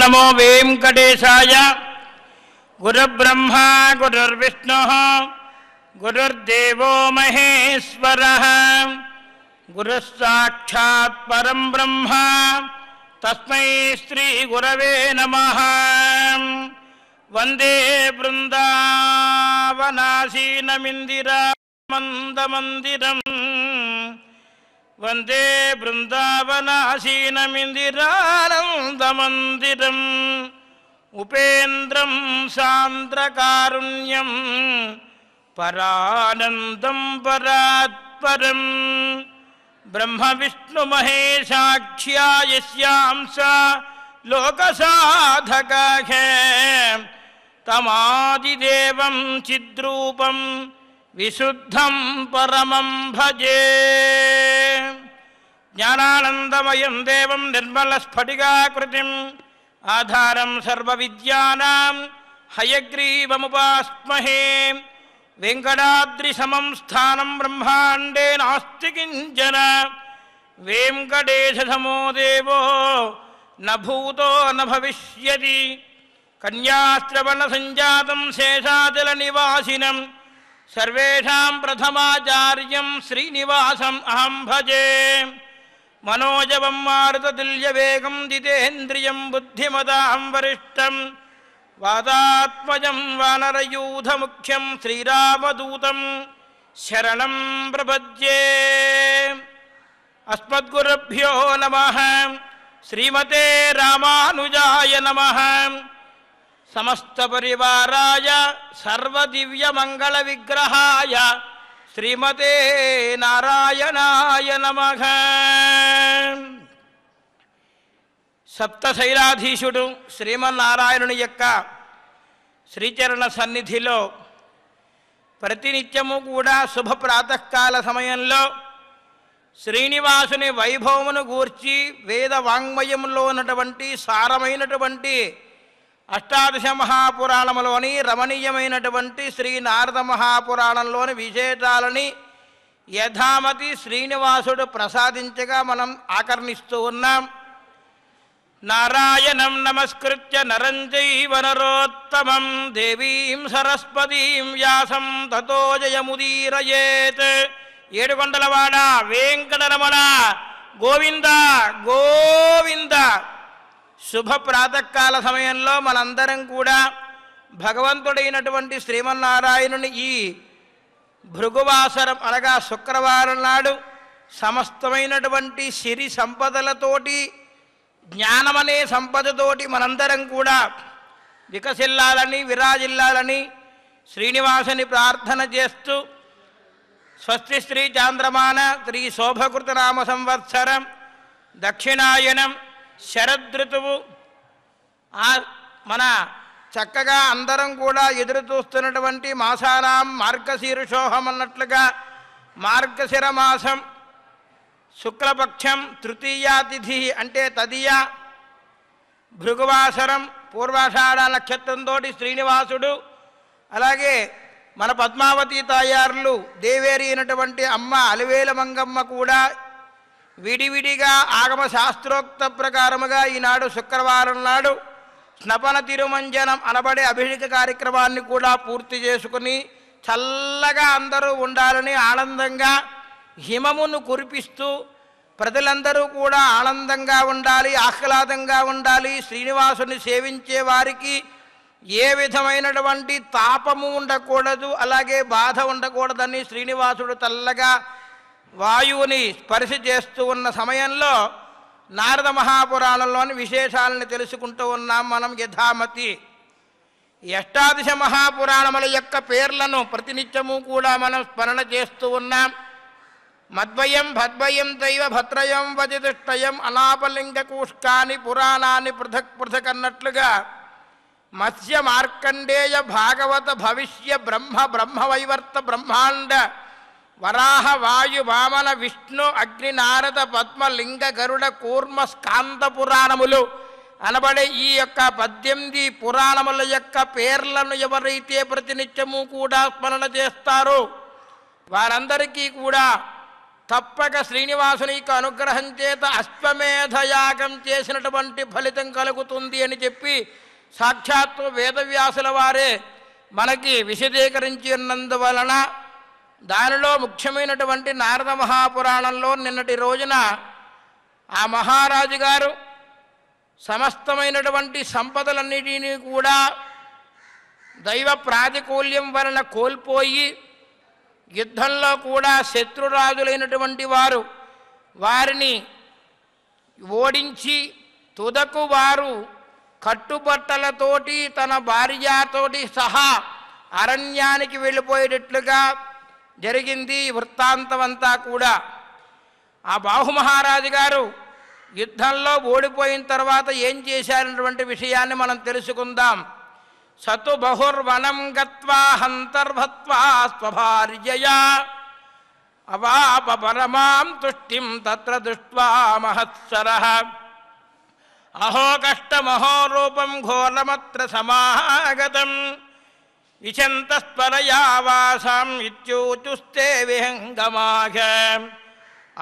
నమో వెంకటేశాయ. గురుబ్రహ్మా గురుర్విష్ణుః గురుర్దేవో మహేశ్వరః గురుస్సాక్షాత్ పరం బ్రహ్మ తస్మై శ్రీ గురవే నమః. వందే బృందావనాసీనమిందిరామందమందిరం వందే బృందావనాసీనమిందిరానందమందిరం ఉపేంద్రం సాంద్రకారుణ్యం పరానందం పరాత్పరం బ్రహ్మ విష్ణు మహేశాఖ్యా యస్యాంస లోకసాధకాః తమాదిదేవం చిద్రూపం విశుద్ధం పరమం భజే. జ్ఞానానందమయం దేవం నిర్మలస్ఫటికాకృతిం ఆధారం సర్వవిద్యానాం హయగ్రీవముపాస్మహే. వెంకటాద్రిసమం స్థానం బ్రహ్మాండే నాస్తి కించన వెంకటేశసమో దేవో న భూతో న భవిష్యతి. కన్యాశ్రవణ సంజాతం శేషాచల నివాసినం సర్వేషాం ప్రథమాచార్యం శ్రీనివాసం అహం భజే. మనోజవం మారుతతుల్యవేగం జితేంద్రియం బుద్ధిమతాం వరిష్టం వాతాత్మజం వానరయూధముఖ్యం శ్రీరామదూతం శరణం ప్రపద్యే. అస్మద్గురుభ్యో నమః. శ్రీమతే రామానుజాయ నమః. సమస్త పరివారాయ సర్వదివ్యమంగళ విగ్రహాయ శ్రీమతే నారాయణాయ నమః. సప్తశైలాధీశుడు శ్రీమన్నారాయణుని యొక్క శ్రీచరణ సన్నిధిలో ప్రతినిత్యము కూడా శుభ ప్రాతకాల సమయంలో శ్రీనివాసుని వైభవమును గూర్చి వేద వాంగ్మయంలో ఉన్నటువంటి సారమైనటువంటి అష్టాదశ మహాపురాణములోని రమణీయమైనటువంటి శ్రీ నారద మహాపురాణంలోని విశేషాలని యథామతి శ్రీనివాసుడు ప్రసాదించగా మనం ఆకర్ణిస్తూ ఉన్నాం. నారాయణం నమస్కృత్య నరం చైవ నరోత్తమం దేవీం సరస్వతీం వ్యాసం తతో జయముదీరయేత్. ఏడుకొండలవాడ వెంకటరమణ గోవింద గోవింద. శుభ ప్రాతకాల సమయంలో మనందరం కూడా భగవంతుడైనటువంటి శ్రీమన్నారాయణుని ఈ భృగువాసరం అనగా శుక్రవారం నాడు సమస్తమైనటువంటి సిరి సంపదలతోటి జ్ఞానమనే సంపదతోటి మనందరం కూడా వికసిల్లాలని విరాజిల్లాలని శ్రీనివాసుని ప్రార్థన చేస్తూ స్వస్తి శ్రీ చాంద్రమాన శ్రీ శోభకృత నామ సంవత్సరం దక్షిణాయనం శరదృతువు మన చక్కగా అందరం కూడా ఎదురు చూస్తున్నటువంటి మాసానాం మార్గశీర్షోహం అన్నట్లుగా మార్గశిర మాసం శుక్లపక్షం తృతీయా తిథి అంటే తదియ భృగువాసరం పూర్వాషాఢ నక్షత్రంతో శ్రీనివాసుడు అలాగే మన పద్మావతి తాయారులు దేవేరి అయినటువంటి అమ్మ అలివేల మంగమ్మ కూడా విడివిడిగా ఆగమ శాస్త్రోక్త ప్రకారముగా ఈనాడు శుక్రవారం నాడు స్నపన తిరుమంజనం అనబడే అభిషేక కార్యక్రమాన్ని కూడా పూర్తి చేసుకుని చల్లగా అందరూ ఉండాలని ఆనందంగా హిమమును కురిపిస్తూ ప్రజలందరూ కూడా ఆనందంగా ఉండాలి, ఆహ్లాదంగా ఉండాలి. శ్రీనివాసుని సేవించే వారికి ఏ విధమైనటువంటి తాపము ఉండకూడదు, అలాగే బాధ ఉండకూడదని శ్రీనివాసుడు చల్లగా వాయువుని స్పర్శ చేస్తూ ఉన్న సమయంలో నారద మహాపురాణంలోని విశేషాలను తెలుసుకుంటూ ఉన్నాం మనం యథామతి. అష్టాదశ మహాపురాణముల యొక్క పేర్లను ప్రతినిత్యము కూడా మనం స్మరణ చేస్తూ ఉన్నాం. మద్వయం భద్వయం దైవ భద్రయం వజిదుష్టయం అనాపలింగ కూష్కాని పురాణాన్ని పృథక్ పృథక్ అన్నట్లుగా మత్స్య మార్కండేయ భాగవత భవిష్య బ్రహ్మ బ్రహ్మవైవర్త బ్రహ్మాండ వరాహ వాయు వామన విష్ణు అగ్ని నారద పద్మ లింగ గరుడ కూర్మ స్కాంద పురాణములు అనబడే ఈ యొక్క 18 పురాణముల యొక్క పేర్లను ఎవరైతే ప్రతినిత్యము కూడా స్మరణ చేస్తారో వారందరికీ కూడా తప్పక శ్రీనివాసుని యొక్క అనుగ్రహం చేత అశ్వమేధయాగం చేసినటువంటి ఫలితం కలుగుతుంది అని చెప్పి సాక్షాత్తు వేదవ్యాసుల వారే మనకి విశదీకరించి ఉన్నందువలన దానిలో ముఖ్యమైనటువంటి నారద మహాపురాణంలో నిన్నటి రోజున ఆ మహారాజు గారు సమస్తమైనటువంటి సంపదలన్నిటినీ కూడా దైవ ప్రాతికూల్యం వలన కోల్పోయి యుద్ధంలో కూడా శత్రురాజులైనటువంటి వారు వారిని ఓడించి తుదకు వారు కట్టుబట్టలతోటి తన భార్యతోటి సహా అరణ్యానికి వెళ్ళిపోయేటట్లుగా జరిగింది వృత్తాంతమంతా కూడా. ఆ బాహుమహారాజు గారు యుద్ధంలో ఓడిపోయిన తర్వాత ఏం చేశారన్నటువంటి విషయాన్ని మనం తెలుసుకుందాం. సతు బహుర్వనం గత్వా హంతర్భత్వా స్వభార్యయా అవాప పరమాం తుష్టిం తత్ర దృష్ట్వా మహత్సరః అహో కష్టమహో రూపం ఘోరమత్ర సమాగతం విచంతస్పరయా వాసాం ఇత్యూచుస్తే విహంగమాఘ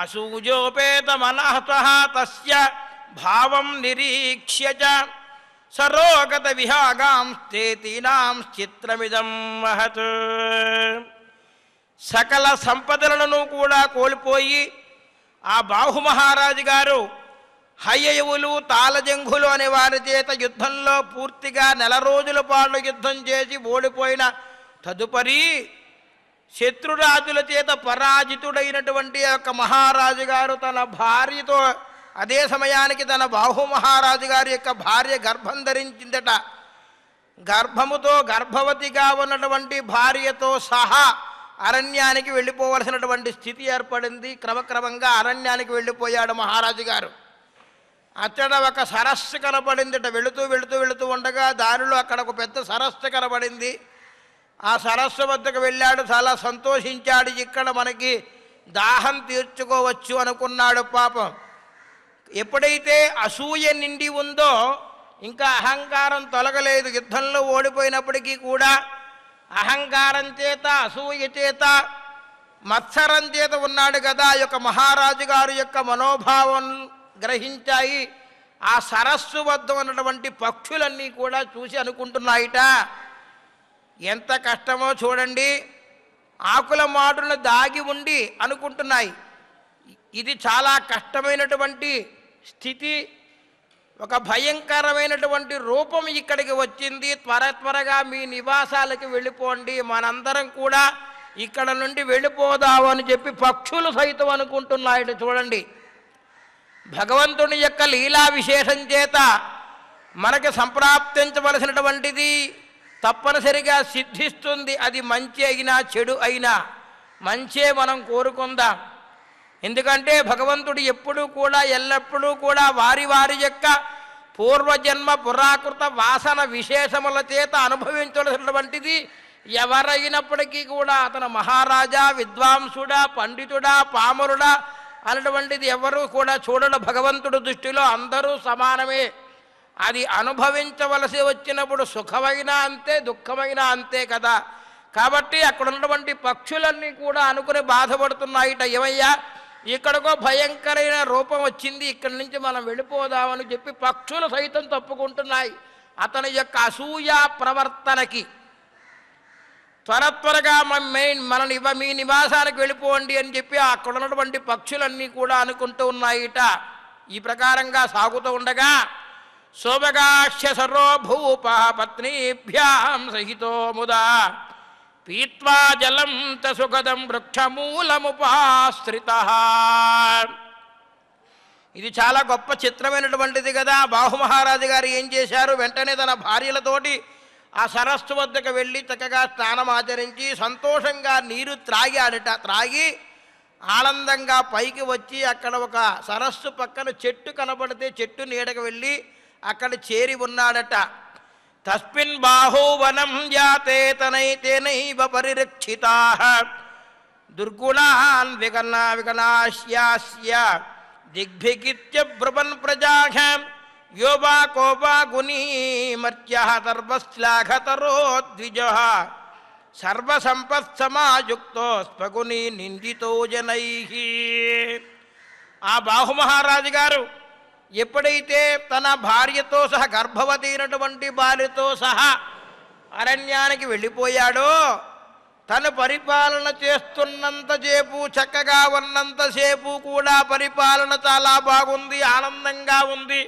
అసూయోపేతమనఃతః తస్య భావం నిరీక్ష్య చ సరోగత విహాగాంస్తేతీనాం చిత్రమిదం మహత్. సకల సంపదలను కూడా కోల్పోయి ఆ బాహుమహారాజు గారు హయ్యయువులు తాళజంఘులు అనే వారి చేత యుద్ధంలో పూర్తిగా 4 రోజుల పాటు యుద్ధం చేసి ఓడిపోయిన తదుపరి శత్రురాజుల చేత పరాజితుడైనటువంటి యొక్క మహారాజు గారు తన భార్యతో అదే సమయానికి తన బాహుమహారాజు గారి యొక్క భార్య గర్భం ధరించిందట. గర్భముతో గర్భవతిగా ఉన్నటువంటి భార్యతో సహా అరణ్యానికి వెళ్ళిపోవలసినటువంటి స్థితి ఏర్పడింది. క్రమక్రమంగా అరణ్యానికి వెళ్ళిపోయాడు మహారాజు గారు. అక్కడ ఒక సరస్సు కనబడిందట. వెళుతూ వెళుతూ వెళుతూ ఉండగా దారిలో అక్కడ ఒక పెద్ద సరస్సు కనబడింది. ఆ సరస్సు వద్దకు వెళ్ళాడు, చాలా సంతోషించాడు. ఇక్కడ మనకి దాహం తీర్చుకోవచ్చు అనుకున్నాడు. పాపం ఎప్పుడైతే అసూయ నిండి ఉందో ఇంకా అహంకారం తొలగలేదు. యుద్ధంలో ఓడిపోయినప్పటికీ కూడా అహంకారం చేత అసూయ చేత మత్సరం చేత ఉన్నాడు కదా. ఆ యొక్క మహారాజు గారి యొక్క మనోభావం గ్రహించాయి. ఆ సరస్సు వద్ద ఉన్నటువంటి పక్షులన్నీ కూడా చూసి అనుకుంటున్నాయిట, ఎంత కష్టమో చూడండి, ఆకుల మాటును దాగి ఉండి అనుకుంటున్నాయి. ఇది చాలా కష్టమైనటువంటి స్థితి, ఒక భయంకరమైనటువంటి రూపం ఇక్కడికి వచ్చింది. త్వరగా మీ నివాసాలకు వెళ్ళిపోండి, మనందరం కూడా ఇక్కడ నుండి వెళ్ళిపోదాము అని చెప్పి పక్షులు సైతం అనుకుంటున్నాయట. చూడండి, భగవంతుని యొక్క లీలా విశేషం చేత మనకి సంప్రాప్తించవలసినటువంటిది తప్పనిసరిగా సిద్ధిస్తుంది. అది మంచి అయినా చెడు అయినా మంచే మనం కోరుకుందాం. ఎందుకంటే భగవంతుడు ఎప్పుడూ కూడా ఎల్లప్పుడూ కూడా వారి వారి యొక్క పూర్వజన్మ పురాకృత వాసన విశేషముల చేత అనుభవించవలసినటువంటిది ఎవరైనప్పటికీ కూడా అతను మహారాజా, విద్వాంసుడా, పండితుడా, పామరుడా అన్నటువంటిది ఎవరూ కూడా చూడడు. భగవంతుడు దృష్టిలో అందరూ సమానమే. అది అనుభవించవలసి వచ్చినప్పుడు సుఖమైనా అంతే, దుఃఖమైనా అంతే కదా. కాబట్టి అక్కడ ఉన్నటువంటి పక్షులన్నీ కూడా అనుకుని బాధపడుతున్నాయిట, ఏమయ్యా ఇక్కడికో భయంకరమైన రూపం వచ్చింది, ఇక్కడి నుంచి మనం వెళ్ళిపోదామని చెప్పి పక్షులు సైతం తప్పుకుంటున్నాయి అతని యొక్క అసూయా ప్రవర్తనకి. త్వరగా మీ నివాసానికి వెళ్ళిపోండి అని చెప్పి అక్కడ ఉన్నటువంటి పక్షులన్నీ కూడా అనుకుంటూ ఉన్నాయిట. ఈ ప్రకారంగా సాగుతూ ఉండగా శోభగాక్ష్య సర్వో భూప పత్నీభ్యాం సహితో ముదా పీత్వా జలం సుఖదం వృక్షమూలముపాశ్రితః. ఇది చాలా గొప్ప చిత్రమైనటువంటిది కదా. బాహుమహారాజు గారు ఏం చేశారు, వెంటనే తన భార్యలతోటి ఆ సరస్సు వద్దకు వెళ్ళి చక్కగా స్నానం ఆచరించి సంతోషంగా నీరు త్రాగాడట. త్రాగి ఆనందంగా పైకి వచ్చి అక్కడ ఒక సరస్సు పక్కన చెట్టు కనబడితే చెట్టు నీడకు వెళ్ళి అక్కడ చేరి ఉన్నాడట. తస్మిన్ బాహువనం జాతే తనైతేనైవ పరిరక్షితాః దుర్గుణాన్ విగణాశ్యాస్య దిగ్భిగిత్య బ్రువన్ ప్రజాః యోవా కోపా గుణీమర్త్యః తర్వశ్లాఘతరో ద్విజః సర్వసంపత్సమాయుక్తో స్పగుని నిందితో జనై. ఆ బాహుమహారాజు గారు ఎప్పుడైతే తన భార్యతో సహా గర్భవతి అయినటువంటి భార్యతో సహా అరణ్యానికి వెళ్ళిపోయాడో, తను పరిపాలన చేస్తున్నంతసేపు, చక్కగా ఉన్నంతసేపు కూడా పరిపాలన చాలా బాగుంది, ఆనందంగా ఉంది.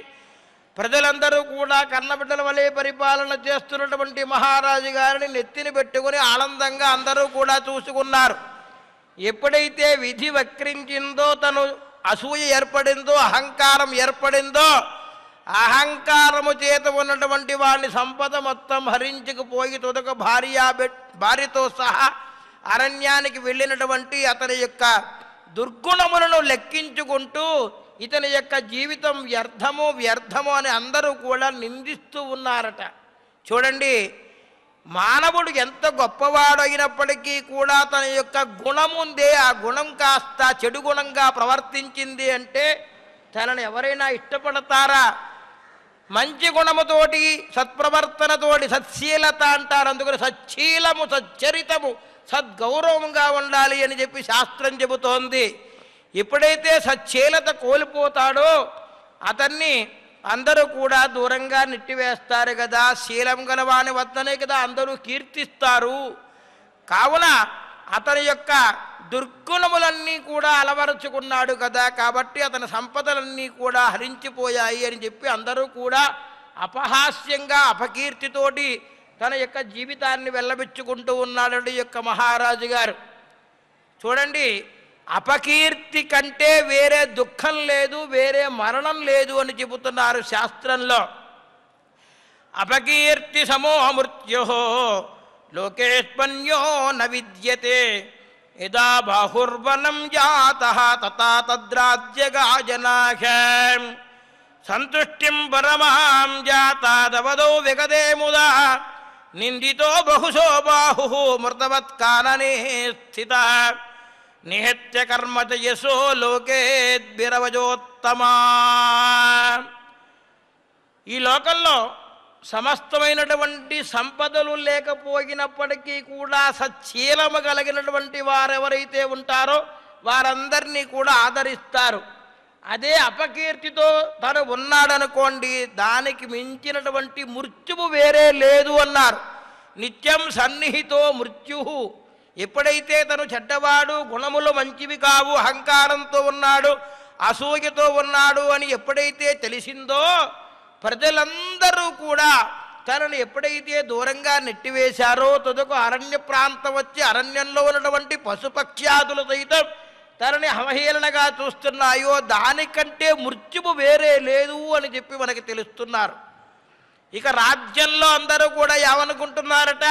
ప్రజలందరూ కూడా కన్నబిడ్డల వలె పరిపాలన చేస్తున్నటువంటి మహారాజు గారిని నెత్తిని పెట్టుకుని ఆనందంగా అందరూ కూడా చూసుకున్నారు. ఎప్పుడైతే విధి వక్రించిందో, తను అసూయ ఏర్పడిందో, అహంకారం ఏర్పడిందో, అహంకారము చేత ఉన్నటువంటి వాడిని సంపద మొత్తం హరించుకుపోయి తుదక భార్యతో సహా అరణ్యానికి వెళ్ళినటువంటి అతని యొక్క దుర్గుణములను లెక్కించుకుంటూ ఇతని యొక్క జీవితం వ్యర్థము అని అందరూ కూడా నిందిస్తూ ఉన్నారట. చూడండి, మానవుడు ఎంత గొప్పవాడైనప్పటికీ కూడా తన యొక్క గుణముందే, ఆ గుణం కాస్త చెడు గుణంగా ప్రవర్తించింది అంటే తనని ఎవరైనా ఇష్టపడతారా? మంచి గుణముతోటి, సత్ప్రవర్తనతోటి, సత్శీలత అంటారు. అందుకని సచ్చీలము, సచ్చరితము, సద్గౌరవంగా ఉండాలి అని చెప్పి శాస్త్రం చెబుతోంది. ఎప్పుడైతే సచ్చీలత కోల్పోతాడో అతన్ని అందరూ కూడా దూరంగా నెట్టివేస్తారు కదా. శీలం గలవాని వద్దనే కదా అందరూ కీర్తిస్తారు. కావున అతని యొక్క దుర్గుణములన్నీ కూడా అలవరుచుకున్నాడు కదా, కాబట్టి అతని సంపదలన్నీ కూడా హరించిపోయాయి అని చెప్పి అందరూ కూడా అపహాస్యంగా, అపకీర్తితోటి తన యొక్క జీవితాన్ని వెళ్ళబెచ్చుకుంటూ ఉన్నాడు ఈ యొక్క మహారాజు గారు. చూడండి, అపకీర్తి కంటే వేరే దుఃఖం లేదు, వేరే మరణం లేదు అని చెబుతున్నారు శాస్త్రంలో. అపకీర్తి సమో మృత్యు లోకేష్మన్యో న విద్యతే యదా బాహుర్వనం జాతః తథా తద్రాజ్యగా జనాః సంతుష్టిం పరమాం జాతాదవదో విగదే ముదా నిందితో బహుశో బాహుః మృతవత్ కాననే స్థితః నిహత్య కర్మ చ యశో లోకేద్భిరవజోత్తమా. ఈ లోకంలో సమస్తమైనటువంటి సంపదలు లేకపోయినప్పటికీ కూడా సచ్చీలము కలిగినటువంటి వారెవరైతే ఉంటారో వారందరినీ కూడా ఆదరిస్తారు. అదే అపకీర్తితో తను ఉన్నాడనుకోండి, దానికి మించినటువంటి మృత్యువు వేరే లేదు అన్నారు. నిత్యం సన్నిహితో మృత్యు. ఎప్పుడైతే తను చెడ్డవాడు, గుణములు మంచివి కావు, అహంకారంతో ఉన్నాడు, అసూయతో ఉన్నాడు అని ఎప్పుడైతే తెలిసిందో ప్రజలందరూ కూడా తనను ఎప్పుడైతే దూరంగా నెట్టివేశారో తుదకు అరణ్య ప్రాంతం వచ్చి అరణ్యంలో ఉన్నటువంటి పశుపక్ష్యాదులు సైతం తనని అవహేళనగా చూస్తున్నాయో దానికంటే మృత్యువు వేరే లేదు అని చెప్పి మనకి తెలుస్తున్నారు. ఇక రాజ్యంలో అందరూ కూడా ఏమనుకుంటున్నారట,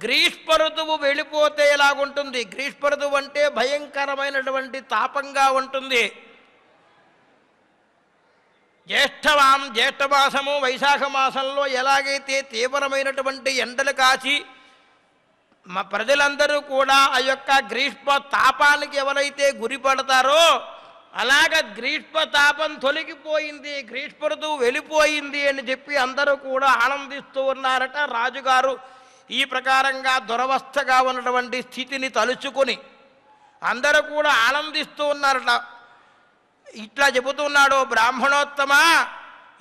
గ్రీష్మ ఋతువు వెళ్ళిపోతే ఎలాగుంటుంది. గ్రీష్మ ఋతువు అంటే భయంకరమైనటువంటి తాపంగా ఉంటుంది. జ్యేష్ఠమాసము, వైశాఖ మాసంలో ఎలాగైతే తీవ్రమైనటువంటి ఎండలు కాచి ప్రజలందరూ కూడా ఆ యొక్క గ్రీష్మ తాపానికి ఎవరైతే గురిపడతారో అలాగ గ్రీష్మ తాపం తొలగిపోయింది, గ్రీష్మ ఋతువు వెళ్ళిపోయింది అని చెప్పి అందరూ కూడా ఆనందిస్తూ ఉన్నారట. రాజుగారు ఈ ప్రకారంగా దురవస్థగా ఉన్నటువంటి స్థితిని తలుచుకొని అందరూ కూడా ఆనందిస్తూ ఉన్నారట. ఇట్లా చెబుతున్నాడు, బ్రాహ్మణోత్తమ,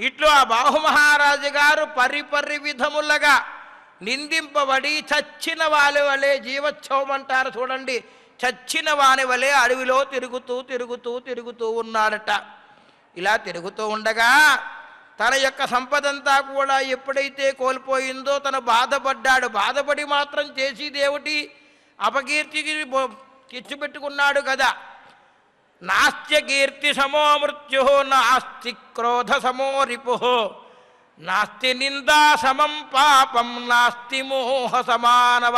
ఇట్లు ఆ బాహుమహారాజు గారు పరిపరి విధములుగా నిందింపబడి చచ్చిన వాని వలె, జీవోత్సవం అంటారు చూడండి, చచ్చిన వాని వలె అడవిలో తిరుగుతూ ఉన్నాడట. ఇలా తిరుగుతూ ఉండగా తన యొక్క సంపదంతా కూడా ఎప్పుడైతే కోల్పోయిందో తను బాధపడ్డాడు. బాధపడి మాత్రం చేసేదేమిటి, అపకీర్తికి తెచ్చిపెట్టుకున్నాడు కదా. నాస్త్య కీర్తి సమో మృత్యు, నాస్తి క్రోధ సమో రిపు, నాస్తి నిందా సమం పాపం, నాస్తి మోహ సమానవ,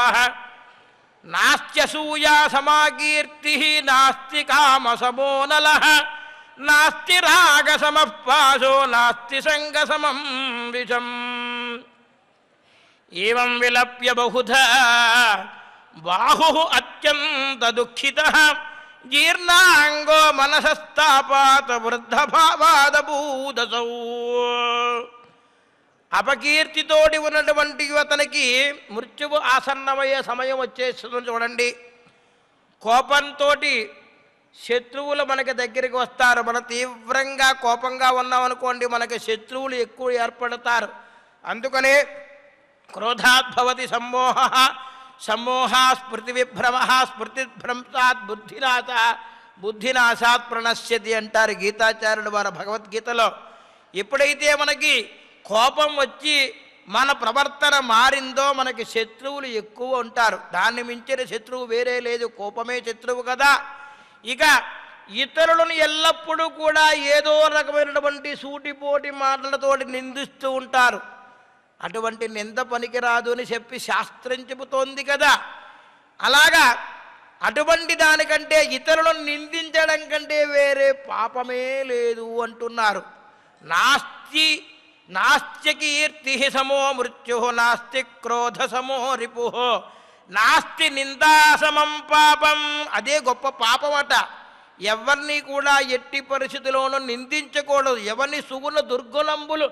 నాస్త్యసూయా సమా కీర్తి, నాస్తి కామ సమో నలః, నాస్తి రాగ సమః పాశో, నాస్తి సంగ సమం విషం. ఏవం విలప్య బహుధా బాహుః అత్యంత దుఃఖితః, జీర్ణాంగో మనసస్తాపాత వృద్ధభావాదభూదసౌ. అపకీర్తితోటి ఉన్నటువంటి అతనికి మృత్యువు ఆసన్నమయ్యే సమయం వచ్చేస్తుంది చూడండి. కోపంతో శత్రువులు మనకి దగ్గరికి వస్తారు. మనం తీవ్రంగా కోపంగా ఉన్నామనుకోండి, మనకి శత్రువులు ఎక్కువ ఏర్పడతారు. అందుకనే క్రోధాద్భవతి సమ్మోహ, సమ్మోహ స్మృతి విభ్రమ, స్మృతిభ్రంశాత్ బుద్ధినాశ, బుద్ధినాశాత్ ప్రణశ్యతి అంటారు గీతాచార్యుడు వారి భగవద్గీతలో. ఎప్పుడైతే మనకి కోపం వచ్చి మన ప్రవర్తన మారిందో మనకి శత్రువులు ఎక్కువ ఉంటారు. దాన్ని మించిన శత్రువు వేరే లేదు, కోపమే శత్రువు కదా. ఇక ఇతరులను ఎల్లప్పుడూ కూడా ఏదో రకమైనటువంటి సూటిపోటి మాటలతోటి నిందిస్తూ ఉంటారు. అటువంటి నింద పనికిరాదు అని చెప్పి శాస్త్రం చెబుతోంది కదా. అలాగా అటువంటి దానికంటే ఇతరులను నిందించడం కంటే వేరే పాపమే లేదు అంటున్నారు. నాస్తి నాస్త్య కీర్తి సమో మృత్యు, నాస్తి క్రోధ సమో రిపు, నాస్తి నిందాసమం పాపం. అదే గొప్ప పాపం అట. ఎవరిని కూడా ఎట్టి పరిస్థితుల్లోనూ నిందించకూడదు. ఎవరిని సుగుణ దుర్గుణంబులు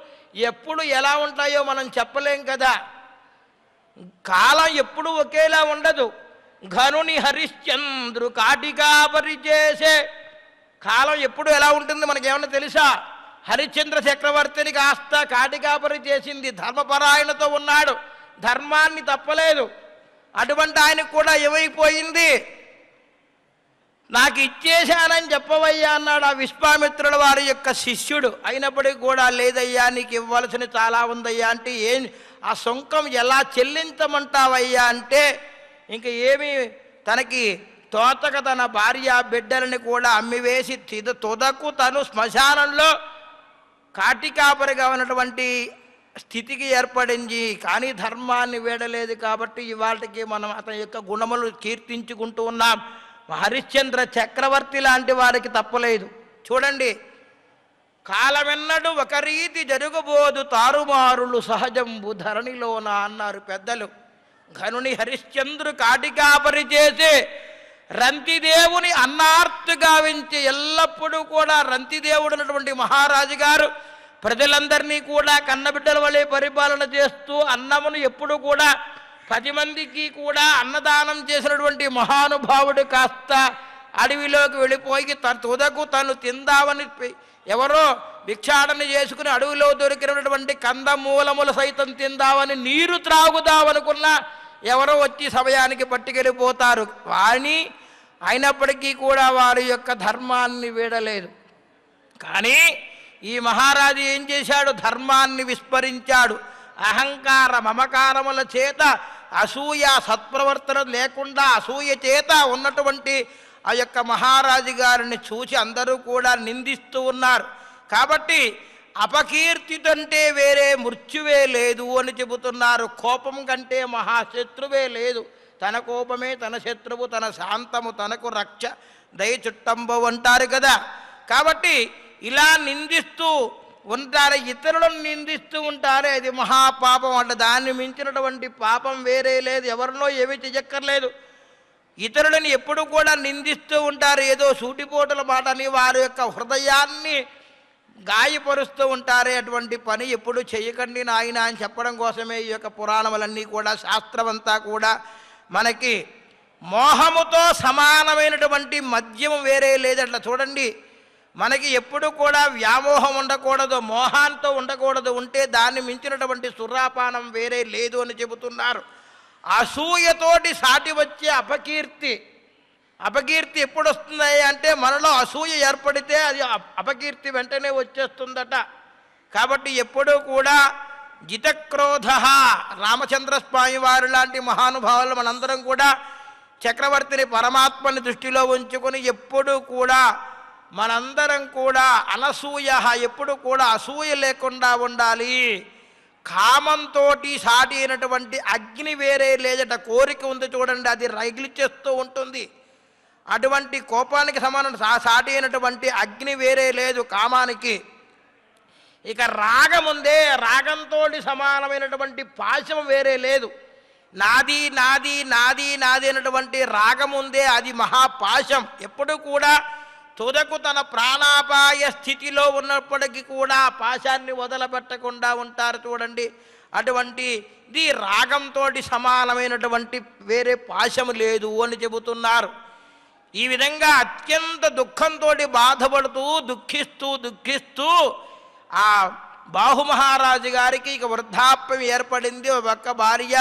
ఎప్పుడు ఎలా ఉంటాయో మనం చెప్పలేం కదా. కాలం ఎప్పుడు ఒకేలా ఉండదు. ఘనుని హరిశ్చంద్రు కాటికా పరిచేసే కాలం ఎప్పుడు ఎలా ఉంటుంది మనకేమన్నా తెలుసా? హరిశ్చంద్ర చక్రవర్తిని కాస్త కాటికాపరి చేసింది. ధర్మపరాయణతో ఉన్నాడు, ధర్మాన్ని తప్పలేదు. అటువంటి ఆయనకు కూడా ఏమైపోయింది? నాకు ఇచ్చేశానని చెప్పవయ్యా అన్నాడు ఆ విశ్వామిత్రుల వారి యొక్క శిష్యుడు. అయినప్పటికీ కూడా లేదయ్యా, నీకు ఇవ్వాల్సిన చాలా ఉందయ్యా అంటే, ఏం ఆ సొంకం ఎలా చెల్లించమంటావయ్యా అంటే, ఇంక ఏమి తనకి తోతక తన భార్య బిడ్డలని కూడా అమ్మివేసి తుదకు తను శ్మశానంలో కాటికాపరిగా ఉన్నటువంటి స్థితికి ఏర్పడింది. కానీ ధర్మాన్ని వీడలేదు. కాబట్టి ఇవాళకి మనం అతని యొక్క గుణములు కీర్తించుకుంటూ ఉన్నాం. హరిశ్చంద్ర చక్రవర్తి లాంటి వారికి తప్పలేదు. చూడండి, కాలమెన్నడు ఒక రీతి జరుగుబోదు, తారుమారులు సహజంబు ధరణిలోన అన్నారు పెద్దలు. ఘనుని హరిశ్చంద్రు కాటికాపరి చేసే రంతిదేవుని అన్నార్తు గావించి ఎల్లప్పుడూ కూడా రంతిదేవుడు అన్నటువంటి మహారాజు గారు ప్రజలందరినీ కూడా కన్నబిడ్డల వలె పరిపాలన చేస్తూ అన్నమును ఎప్పుడు కూడా 10 మందికి కూడా అన్నదానం చేసినటువంటి మహానుభావుడు కాస్త అడవిలోకి వెళ్ళిపోయి తుదకు తను తిందామని ఎవరో భిక్షాటన చేసుకుని అడవిలో దొరికినటువంటి కందమూలములు సైతం తిందామని, నీరు త్రాగుదామనుకున్న ఎవరో వచ్చి సమయానికి పట్టుకెళ్ళిపోతారు. కానీ అయినప్పటికీ కూడా వారి యొక్క ధర్మాన్ని వీడలేదు. కానీ ఈ మహారాజు ఏం చేశాడు? ధర్మాన్ని విస్మరించాడు. అహంకార మమకారముల చేత, అసూయ సత్ప్రవర్తన లేకుండా అసూయ చేత ఉన్నటువంటి ఆ యొక్క మహారాజు గారిని చూసి అందరూ కూడా నిందిస్తూ ఉన్నారు. కాబట్టి అపకీర్తితంటే వేరే మృత్యువే లేదు అని చెబుతున్నారు. కోపం కంటే మహాశత్రువే లేదు. తన కోపమే తన శత్రువు, తన శాంతము తనకు రక్ష, దయ చుట్టంబవు అంటారు కదా. కాబట్టి ఇలా నిందిస్తూ ఉంటారు, ఇతరులను నిందిస్తూ ఉంటారే, అది మహాపాపం అంట. దాన్ని మించినటువంటి పాపం వేరే లేదు. ఎవరినో ఏమీ చెయ్యక్కర్లేదు. ఇతరులను ఎప్పుడు కూడా నిందిస్తూ ఉంటారు. ఏదో సూటిపోటుల మాటని వారి యొక్క హృదయాన్ని గాయపరుస్తూ ఉంటారే, అటువంటి పని ఎప్పుడు చేయకండి నాయన అని చెప్పడం కోసమే ఈ యొక్క పురాణములన్నీ కూడా, శాస్త్రమంతా కూడా మనకి మోహముతో సమానమైనటువంటి మద్యం వేరే లేదట్లా. చూడండి, మనకి ఎప్పుడు కూడా వ్యామోహం ఉండకూడదు, మోహాంతో ఉండకూడదు. ఉంటే దాన్ని మించినటువంటి సురాపానం వేరే లేదు అని చెబుతున్నారు. అసూయతోటి సాటి వచ్చే అపకీర్తి, అపకీర్తి ఎప్పుడు వస్తుంది అంటే మనలో అసూయ ఏర్పడితే అది అపకీర్తి వెంటనే వచ్చేస్తుందట. కాబట్టి ఎప్పుడూ కూడా జితక్రోధ, రామచంద్రస్వామి వారు లాంటి మహానుభావులు మనందరం కూడా చక్రవర్తిని పరమాత్మని దృష్టిలో ఉంచుకొని ఎప్పుడూ కూడా మనందరం కూడా అనసూయ, ఎప్పుడు కూడా అసూయ లేకుండా ఉండాలి. కామంతో సాటి అయినటువంటి అగ్ని వేరే లేదట. కోరిక ఉంది చూడండి, అది రగిలిచేస్తూ ఉంటుంది. అటువంటి కోపానికి సమానం సాటి అయినటువంటి అగ్ని వేరే లేదు కామానికి. ఇక రాగం ఉందే, రాగంతో సమానమైనటువంటి పాశం వేరే లేదు. నాది నాది నాది నాది అయినటువంటి రాగం ఉందే, అది మహాపాశం. ఎప్పుడు కూడా తుదకు తన ప్రాణాపాయ స్థితిలో ఉన్నప్పటికీ కూడా పాశాన్ని వదలబెట్టకుండా ఉంటారు చూడండి. అటువంటిది రాగంతో సమానమైనటువంటి వేరే పాశము లేదు అని చెబుతున్నారు. ఈ విధంగా అత్యంత దుఃఖంతో బాధపడుతూ దుఃఖిస్తూ ఆ బాహుమహారాజు గారికి ఇక వృద్ధాప్యం ఏర్పడింది. ఒక పక్క భార్య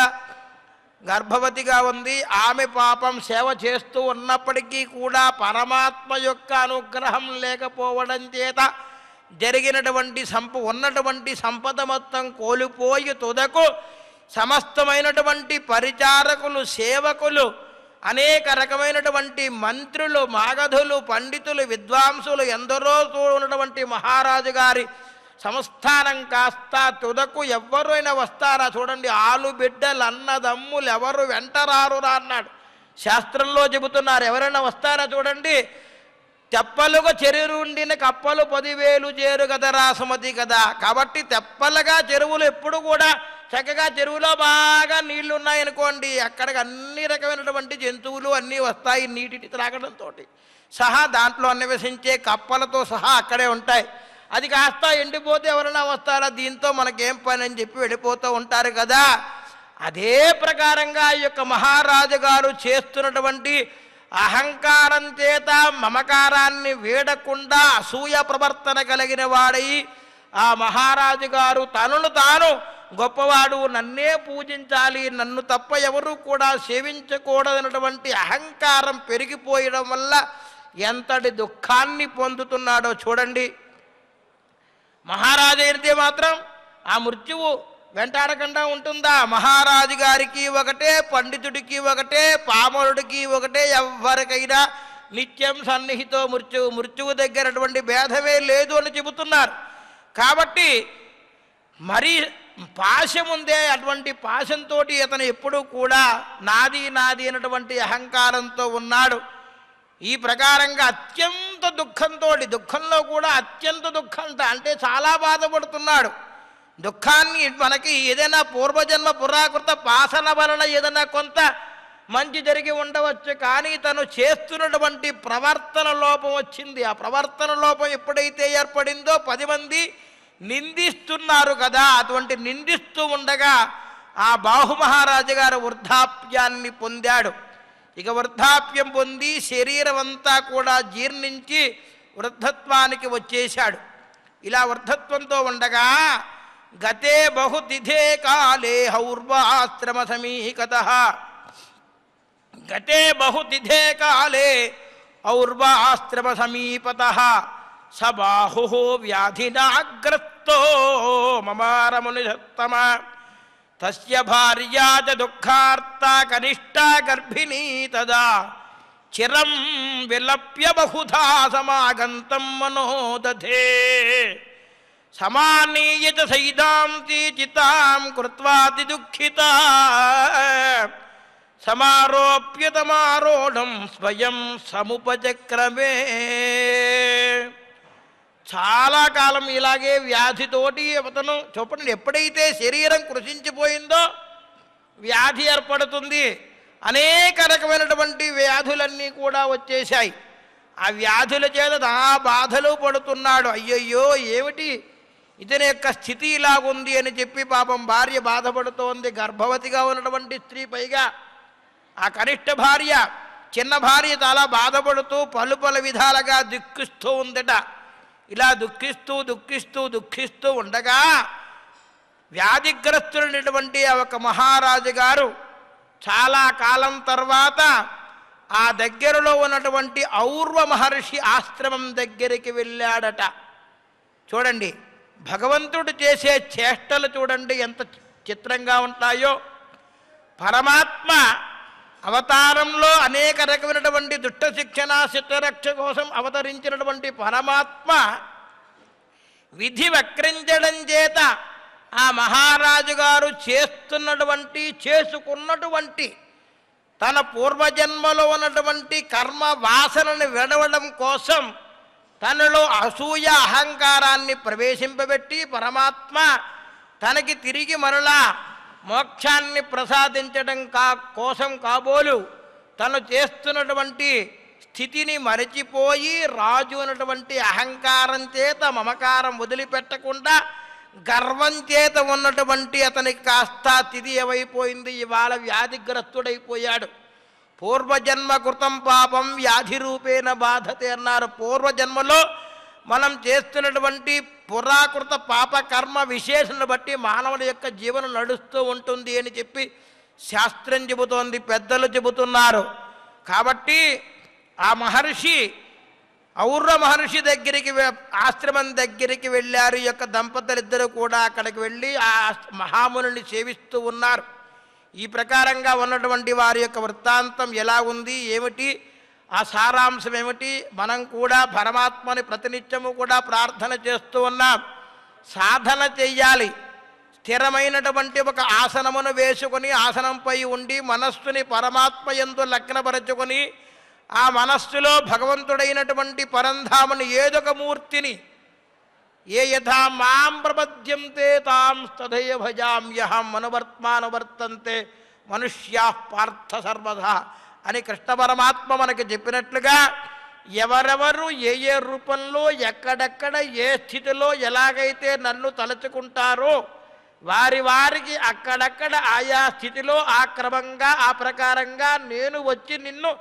గర్భవతిగా ఉంది. ఆమె పాపం సేవ చేస్తూ ఉన్నప్పటికీ కూడా పరమాత్మ యొక్క అనుగ్రహం లేకపోవడం చేత జరిగినటువంటి ఉన్నటువంటి సంపద మొత్తం కోల్పోయి తుదకు సమస్తమైనటువంటి పరిచారకులు, సేవకులు, అనేక రకమైనటువంటి మంత్రులు, మాగధులు, పండితులు, విద్వాంసులు ఎందరో ఉన్నటువంటి మహారాజు గారి సంస్థానం కాస్త తుదకు ఎవ్వరైనా వస్తారా చూడండి. ఆలు బిడ్డలు అన్నదమ్ములు ఎవరు వెంటరారురా అన్నాడు. శాస్త్రంలో చెబుతున్నారు. ఎవరైనా వస్తారా చూడండి. తెప్పలుగా చెరువుండిన కప్పలు 10,000 చేరు కదరా సుమతి కదా. కాబట్టి తెప్పలుగా చెరువులు ఎప్పుడు కూడా చక్కగా చెరువులో బాగా నీళ్లు ఉన్నాయనుకోండి, అక్కడికి అన్ని రకమైనటువంటి జంతువులు అన్నీ వస్తాయి నీటిని త్రాగడంతో సహా. దాంట్లో నివసించే కప్పలతో సహా అక్కడే ఉంటాయి. అది కాస్త ఎండిపోతే ఎవరైనా వస్తారా, దీంతో మనకేం పని అని చెప్పి వెళ్ళిపోతూ ఉంటారు కదా. అదే ప్రకారంగా ఈ యొక్క మహారాజు గారు చేస్తున్నటువంటి అహంకారం చేత మమకారాన్ని వీడకుండా అసూయ ప్రవర్తన కలిగిన వాడై ఆ మహారాజు గారు తనను తాను గొప్పవాడు, నన్నే పూజించాలి, నన్ను తప్ప ఎవరు కూడా సేవించకూడదన్నటువంటి అహంకారం పెరిగిపోయడం వల్ల ఎంతటి దుఃఖాన్ని పొందుతున్నాడో చూడండి. మహారాజు అయితే మాత్రం ఆ మృత్యువు వెంటాడకుండా ఉంటుందా? మహారాజు గారికి ఒకటే, పండితుడికి ఒకటే, పామరుడికి ఒకటే, ఎవరికైనా నిత్యం సన్నిహితో మృత్యువు దగ్గరటువంటి భేదమే లేదు అని చెబుతున్నారు. కాబట్టి మరి పాశం ఉందే, అటువంటి పాశంతో అతను ఎప్పుడూ కూడా నాది నాది అన్నటువంటి అహంకారంతో ఉన్నాడు. ఈ ప్రకారంగా అత్యంత దుఃఖంలో కూడా అత్యంత దుఃఖంట అంటే చాలా బాధపడుతున్నాడు. దుఃఖాన్ని మనకి ఏదైనా పూర్వజన్మ పురాకృత పాసన వలన ఏదైనా కొంత మంచి జరిగి ఉండవచ్చు, కానీ తను చేస్తున్నటువంటి ప్రవర్తన లోపం వచ్చింది. ఆ ప్రవర్తన లోపం ఎప్పుడైతే ఏర్పడిందో 10 మంది నిందిస్తున్నారు కదా, అటువంటి నిందిస్తూ ఉండగా ఆ బాహుమహారాజు గారు వృద్ధాప్యాన్ని పొందాడు. ఇక వృద్ధాప్యం పొంది శరీరం అంతా కూడా జీర్ణించి వృద్ధత్వానికి వచ్చేశాడు. ఇలా వృద్ధత్వంతో ఉండగా గతే బహుతిథే కాలే హౌర్వాశ్రమ సమీకతః, గతే బహుతిథే కాలే ఔర్వాశ్రమ సమీపతః స బాహుః వ్యాధినాగ్రస్తో మమారమునిషత్తమ తస్య భార్యా చ దుఃఖార్తా కనిష్టా గర్భిణీ తదా చిరం విలప్య బహుధా సమాగంతం మనోదధే సమానీయ చ సైదాంతి చితాం కృత్వాతి దుఃఖితా సమారోప్యతమారోఢం స్వయం సముపచక్రమే. చాలా కాలం ఇలాగే వ్యాధితోటి అతను చూపండి. ఎప్పుడైతే శరీరం కృషించిపోయిందో వ్యాధి ఏర్పడుతుంది. అనేక రకమైనటువంటి వ్యాధులన్నీ కూడా వచ్చేశాయి. ఆ వ్యాధుల చేత ఆ బాధలు పడుతున్నాడు. అయ్యయ్యో ఏమిటి ఇతని యొక్క స్థితి ఇలాగుంది అని చెప్పి పాపం భార్య బాధపడుతోంది. గర్భవతిగా ఉన్నటువంటి స్త్రీ, పైగా ఆ కనిష్ట భార్య, చిన్న భార్య చాలా బాధపడుతూ పలు విధాలుగా దుఃఖిస్తూ ఉందట. ఇలా దుఃఖిస్తూ ఉండగా వ్యాధిగ్రస్తుడైనటువంటి ఒక మహారాజు గారు చాలా కాలం తర్వాత ఆ దగ్గరలో ఉన్నటువంటి ఔర్వ మహర్షి ఆశ్రమం దగ్గరికి వెళ్ళాడట. చూడండి, భగవంతుడు చేసే చేష్టలు చూడండి ఎంత చిత్రంగా ఉంటాయో. పరమాత్మ అవతారంలో అనేక రకమైనటువంటి దుష్ట శిక్షణ శిక్షరక్ష కోసం అవతరించినటువంటి పరమాత్మ విధి వక్రించడం చేత ఆ మహారాజు గారు చేసుకున్నటువంటి తన పూర్వజన్మలో ఉన్నటువంటి కర్మ వాసనని విడవడం కోసం తనలో అసూయ అహంకారాన్ని ప్రవేశింపబెట్టి పరమాత్మ తనకి తిరిగి మరలా మోక్షాన్ని ప్రసాదించడం కోసం కాబోలు తను చేస్తున్నటువంటి స్థితిని మరచిపోయి రాజు అన్నటువంటి అహంకారం చేత మమకారం వదిలిపెట్టకుండా గర్వం చేత ఉన్నటువంటి అతనికి కాస్త స్థితి ఏమైపోయింది, ఇవాళ వ్యాధిగ్రస్తుడైపోయాడు. పూర్వజన్మ కృతం పాపం వ్యాధి రూపేణ బాధతే అన్నారు. పూర్వజన్మలో మనం చేస్తున్నటువంటి పురాకృత పాపకర్మ విశేషను బట్టి మానవుడి యొక్క జీవనం నడుస్తూ ఉంటుంది అని చెప్పి శాస్త్రం చెబుతోంది, పెద్దలు చెబుతున్నారు. కాబట్టి ఆ మహర్షి ఔర్ర మహర్షి దగ్గరికి ఆశ్రమం దగ్గరికి వెళ్ళారు. ఈ యొక్క దంపతులిద్దరూ కూడా అక్కడికి వెళ్ళి ఆ మహామునిని సేవిస్తూ ఉన్నారు. ఈ ప్రకారంగా ఉన్నటువంటి వారి యొక్క వృత్తాంతం ఎలా ఉంది, ఏమిటి, ఆ సారాంశం ఏమిటి, మనం కూడా పరమాత్మని ప్రతినిత్యము కూడా ప్రార్థన చేస్తూ ఉన్నాం. సాధన చెయ్యాలి. స్థిరమైనటువంటి ఒక ఆసనమును వేసుకొని ఆసనంపై ఉండి మనస్సుని పరమాత్మ యందు లగ్నపరచుకొని ఆ మనస్సులో భగవంతుడైనటువంటి పరంధాముని ఏదొక మూర్తిని ఏ యథా మాం ప్రపద్యంతే తాం తథైవ భజామ్యహం అనువర్త్మానువర్తంతే మనుష్యా పార్థ సర్వదా అని కృష్ణ పరమాత్మ మనకి చెప్పినట్లుగా ఎవరెవరు ఏ ఏ రూపంలో ఎక్కడెక్కడ ఏ స్థితిలో ఎలాగైతే నన్ను తలుచుకుంటారో వారి వారికి అక్కడక్కడ ఆయా స్థితిలో ఆ క్రమంగా ఆ ప్రకారంగా నేను వచ్చి నిన్ను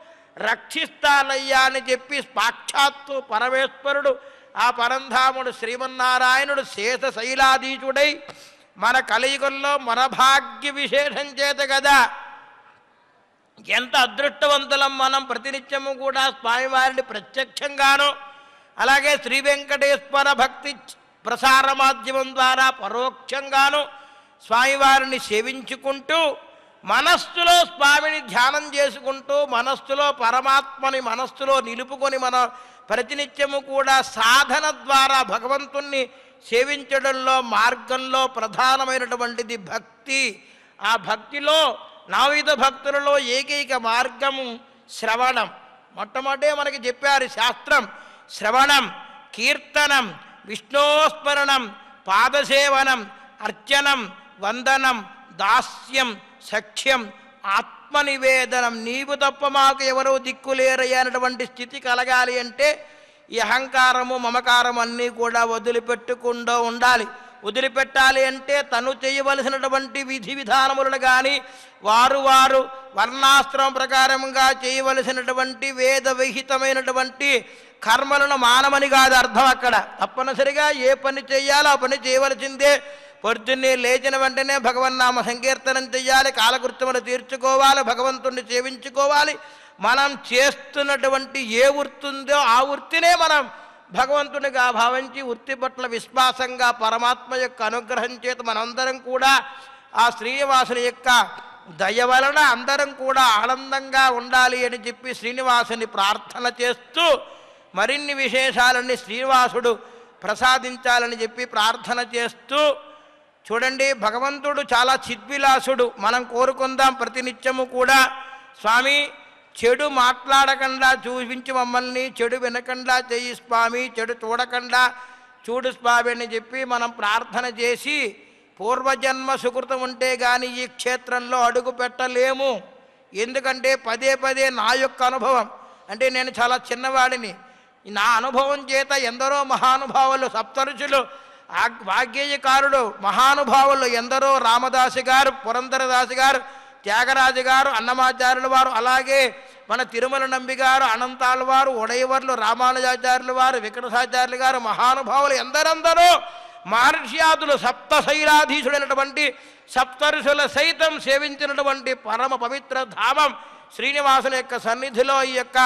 రక్షిస్తానయ్యా అని చెప్పి సాక్షాత్తు పరమేశ్వరుడు ఆ పరంధాముడు శ్రీమన్నారాయణుడు శేషశైలాధీశుడై మన కలియుగంలో మన భాగ్య విశేషం చేత కదా ఎంత అదృష్టవంతులం మనం ప్రతినిత్యము కూడా స్వామివారిని ప్రత్యక్షంగాను అలాగే శ్రీ వెంకటేశ్వర భక్తి ప్రసార మాధ్యమం ద్వారా పరోక్షంగాను స్వామివారిని సేవించుకుంటూ మనస్సులో స్వామిని ధ్యానం చేసుకుంటూ మనస్సులో పరమాత్మని మనస్సులో నిలుపుకొని మన ప్రతినిత్యము కూడా సాధన ద్వారా భగవంతుణ్ణి సేవించడంలో మార్గంలో ప్రధానమైనటువంటిది భక్తి. ఆ భక్తిలో నవవిధ భక్తులలో ఏకైక మార్గము శ్రవణం. మొట్టమొదటే మనకి చెప్పారు శాస్త్రం. శ్రవణం, కీర్తనం, విష్ణోస్మరణం, పాదసేవనం, అర్చనం, వందనం, దాస్యం, సఖ్యం, ఆత్మనివేదనం. నీవు తప్ప మాకు ఎవరో దిక్కులేరయ్యనటువంటి స్థితి కలగాలి అంటే ఈ అహంకారము మమకారం అన్నీ కూడా వదిలిపెట్టకుండా ఉండాలి. వదిలిపెట్టాలి అంటే తను చేయవలసినటువంటి విధి విధానములను కానీ వారు వర్ణాశ్రమం ప్రకారంగా చేయవలసినటువంటి వేద విహితమైనటువంటి కర్మలను మానమని కాదు అర్థం. అక్కడ తప్పనిసరిగా ఏ పని చేయాలో ఆ పని చేయవలసిందే. పొద్దున్నే లేచిన వెంటనే భగవన్నామ సంకీర్తనం చెయ్యాలి, కాలకృత్యములు తీర్చుకోవాలి, భగవంతుణ్ణి సేవించుకోవాలి. మనం చేస్తున్నటువంటి ఏ వృత్తి ఉందో ఆ వృత్తినే మనం భగవంతునిగా భావించి వృత్తి పట్ల విశ్వాసంగా పరమాత్మ యొక్క అనుగ్రహం చేత మనందరం కూడా ఆ శ్రీనివాసుని యొక్క దయ వలన అందరం కూడా ఆనందంగా ఉండాలి అని చెప్పి శ్రీనివాసుని ప్రార్థన చేస్తూ మరిన్ని విశేషాలన్నీ శ్రీనివాసుడు ప్రసాదించాలని చెప్పి ప్రార్థన చేస్తూ చూడండి. భగవంతుడు చాలా చిద్విలాసుడు. మనం కోరుకుందాం ప్రతినిత్యము కూడా స్వామి చెడు మాట్లాడకుండా చూపించి మమ్మల్ని, చెడు వినకుండా చెయ్యి స్వామి, చెడు చూడకుండా చూడు స్వామి అని చెప్పి మనం ప్రార్థన చేసి పూర్వజన్మ సుకృతం ఉంటే కానీ ఈ క్షేత్రంలో అడుగు పెట్టలేము. ఎందుకంటే పదే పదే నా యొక్క అనుభవం అంటే నేను చాలా చిన్నవాడిని. నా అనుభవం చేత ఎందరో మహానుభావులు సప్తరుషులు వాగ్గేయకారుడు మహానుభావులు ఎందరో రామదాసు గారు, పురంధరదాసు గారు, త్యాగరాజు గారు, అన్నమాచార్యుల వారు, అలాగే మన తిరుమల నంబి గారు, అనంతాళ్ళ వారు, ఉడయవర్లు, రామానుజాచార్యుల వారు, వికటసాచార్యులు గారు మహానుభావులు ఎందరందరూ మహర్ష్యాదులు సప్తశైలాధీశుడైనటువంటి సప్తరుషుల సైతం సేవించినటువంటి పరమ పవిత్ర ధామం శ్రీనివాసుని యొక్క సన్నిధిలో ఈ యొక్క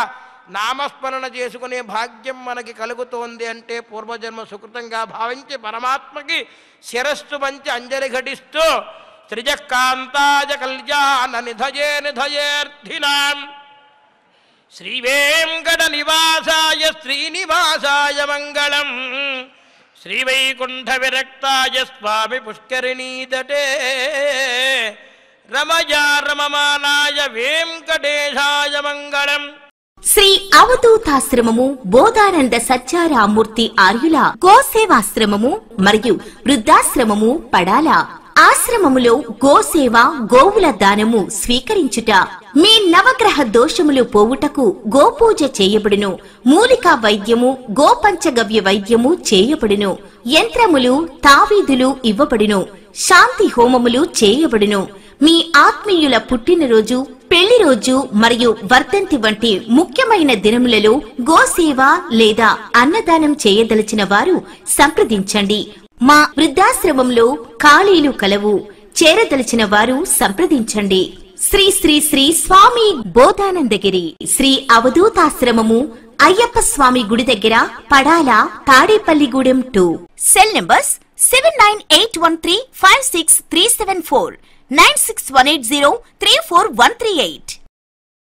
నామస్మరణ చేసుకునే భాగ్యం మనకి కలుగుతోంది అంటే పూర్వజన్మ సుకృతంగా భావించి పరమాత్మకి శిరస్సు వంచి అంజలి ఘటిస్తూ త్రిజకాంతాయ కళ్యాణ నిధయే నిధయేర్థినాం శ్రీవేంకట నివాసాయ శ్రీనివాసాయ మంగళం శ్రీవైకుంఠ విరక్తాయ స్వామి పుష్కరిణీతటే రమయా రమమానాయ వెంకటేశాయ మంగళం. శ్రీ అవధూతాశ్రమము బోధానంద సత్యారామూర్తి ఆర్యుల గోసేవాశ్రమము మరియు వృద్ధాశ్రమము పడాల. ఆశ్రమములో గోసేవ, గోవుల దానము స్వీకరించుట మీ నవగ్రహ దోషములు పోవుటకు గోపూజ చేయబడును. మూలికా వైద్యము, గోపంచగవ్య వైద్యము చేయబడును. యంత్రములు, తావీదులు ఇవ్వబడును. శాంతి హోమములు చేయబడును. మీ ఆత్మీయుల పుట్టినరోజు, పెళ్లి రోజు మరియు వర్ధంతి వంటి ముఖ్యమైన దినములలో గోసేవ లేదా అన్నదానం చేయదలిచిన వారు సంప్రదించండి. మా వృద్ధాశ్రమంలో ఖాళీలు కలవు. చేరదలిచిన వారు సంప్రదించండి. శ్రీ శ్రీ శ్రీ స్వామి బోధానందగిరి శ్రీ అవధూతాశ్రమము, అయ్యప్ప స్వామి గుడి దగ్గర, పడాల, తాడేపల్లిగూడెం 2. Cell numbers 7981356374, 9618034 138.